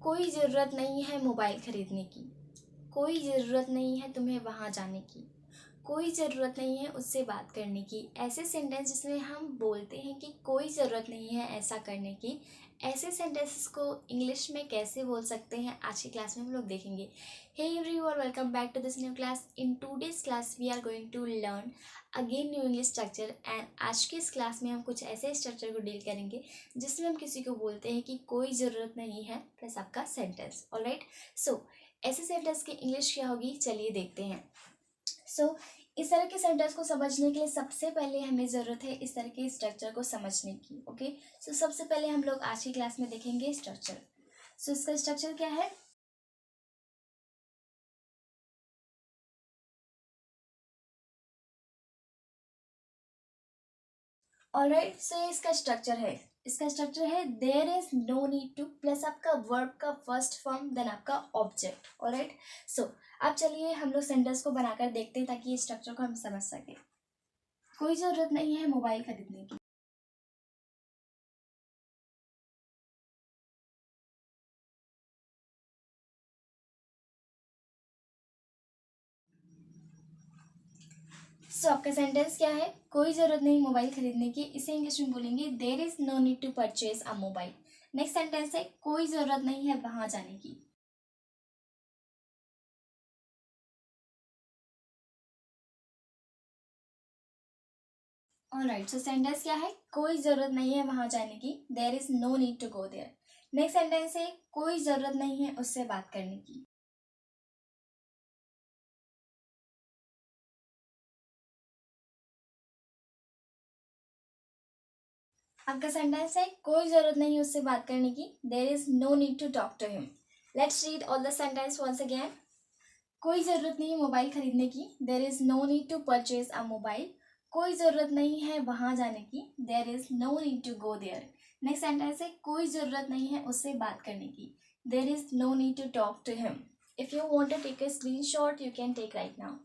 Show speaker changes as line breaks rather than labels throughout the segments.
कोई ज़रूरत नहीं है मोबाइल ख़रीदने की, कोई ज़रूरत नहीं है तुम्हें वहाँ जाने की, कोई ज़रूरत नहीं है उससे बात करने की। ऐसे सेंटेंस जिसमें हम बोलते हैं कि कोई ज़रूरत नहीं है ऐसा करने की, ऐसे सेंटेंसेस को इंग्लिश में कैसे बोल सकते हैं आज की क्लास में हम लोग देखेंगे। Hey everyone, welcome back to this new class. In today's class we are going to learn again new English structure. And आज की इस क्लास में हम कुछ ऐसे स्ट्रक्चर को डील करेंगे जिसमें हम किसी को बोलते हैं कि कोई ज़रूरत नहीं है प्लस आपका सेंटेंस। ऑलराइट, सो ऐसे सेंटेंस की इंग्लिश क्या होगी, चलिए देखते हैं। सो इस तरह के सेंटेंस को समझने के लिए सबसे पहले हमें ज़रूरत है इस तरह के स्ट्रक्चर को समझने की। ओके, सो सबसे पहले हम लोग आज की क्लास में देखेंगे स्ट्रक्चर। सो इसका स्ट्रक्चर क्या है? ऑलराइट, सो ये इसका स्ट्रक्चर है। इसका स्ट्रक्चर है there is no need to plus आपका वर्ब का फर्स्ट फॉर्म देन आपका ऑब्जेक्ट। ऑलराइट, सो अब चलिए हम लोग सेंटेंस को बनाकर देखते हैं ताकि ये स्ट्रक्चर को हम समझ सके। कोई ज़रूरत नहीं है मोबाइल खरीदने की। सो आपका सेंटेंस क्या है? कोई ज़रूरत नहीं मोबाइल खरीदने की, इसे इंग्लिश में बोलेंगे there is no need to purchase a mobile. Next sentence है कोई ज़रूरत नहीं है वहाँ जाने की। ऑलराइट, सो सेंटेंस क्या है? कोई ज़रूरत नहीं है वहाँ जाने की, there is no need to go there. Next sentence है कोई ज़रूरत नहीं है उससे बात करने की। आपका सेंटेंस है कोई ज़रूरत नहीं है उससे बात करने की, there is no need to talk to him. Let's read all the sentence once again. कोई ज़रूरत नहीं है मोबाइल खरीदने की, there is no need to purchase a mobile. कोई ज़रूरत नहीं है वहाँ जाने की, there is no need to go there. Next sentence है कोई ज़रूरत नहीं है उससे बात करने की, there is no need to talk to him. If you want to take a screenshot you can take right now.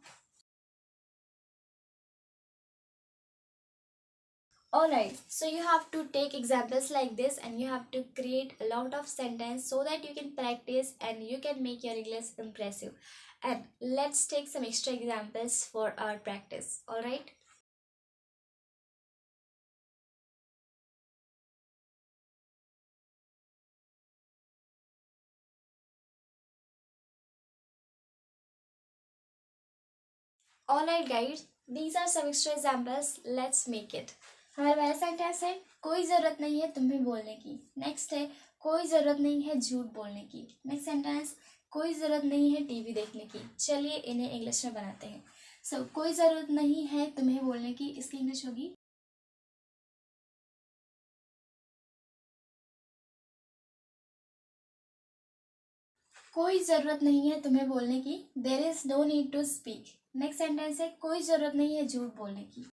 Alright, so you have to take examples like this and you have to create a lot of sentence so that you can practice and you can make your English impressive. And let's take some extra examples for our practice. Alright. Alright guys, these are some extra examples. Let's make it. हमारा पहला sentence है कोई ज़रूरत नहीं है तुम्हें बोलने की। नेक्स्ट है कोई ज़रूरत नहीं है झूठ बोलने की। नेक्स्ट सेंटेंस कोई ज़रूरत नहीं है टीवी देखने की। चलिए इन्हें इंग्लिश में बनाते हैं। सो कोई ज़रूरत नहीं है तुम्हें बोलने की, इसकी इंग्लिश होगी कोई ज़रूरत नहीं है तुम्हें बोलने की, there is no need to speak. Next sentence है कोई ज़रूरत नहीं है झूठ बोलने की।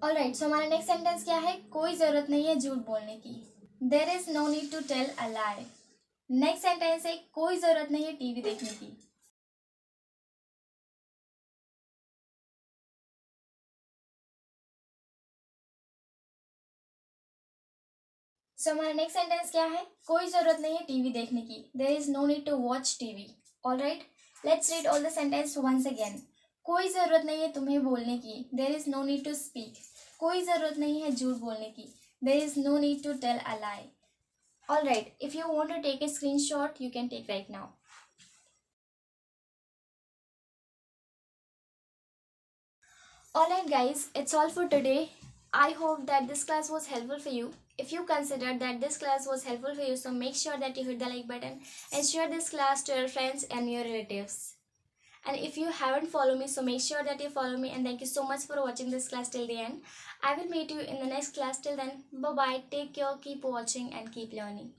ऑलराइट, सो हमारा नेक्स्ट सेंटेंस क्या है? कोई ज़रूरत नहीं है झूठ बोलने की, there is no need to tell a lie. Next sentence है कोई ज़रूरत नहीं है टीवी देखने की। सो हमारा नेक्स्ट सेंटेंस क्या है? कोई ज़रूरत नहीं है टीवी देखने की, there is no need to watch TV. Alright, let's read all the sentence once again. कोई ज़रूरत नहीं है तुम्हें बोलने की, there is no need to speak. कोई ज़रूरत नहीं है झूठ बोलने की, there is no need to tell a lie. Alright, if you want to take a screenshot you can take right now. Alright guys, it's all for today. I hope that this class was helpful for you. If you consider that this class was helpful for you, so make sure that you hit the like button and share this class to your friends and your relatives. And if you haven't followed me, so make sure that you follow me. And thank you so much for watching this class till the end. I will meet you in the next class. Till then, bye bye, take care, keep watching and keep learning.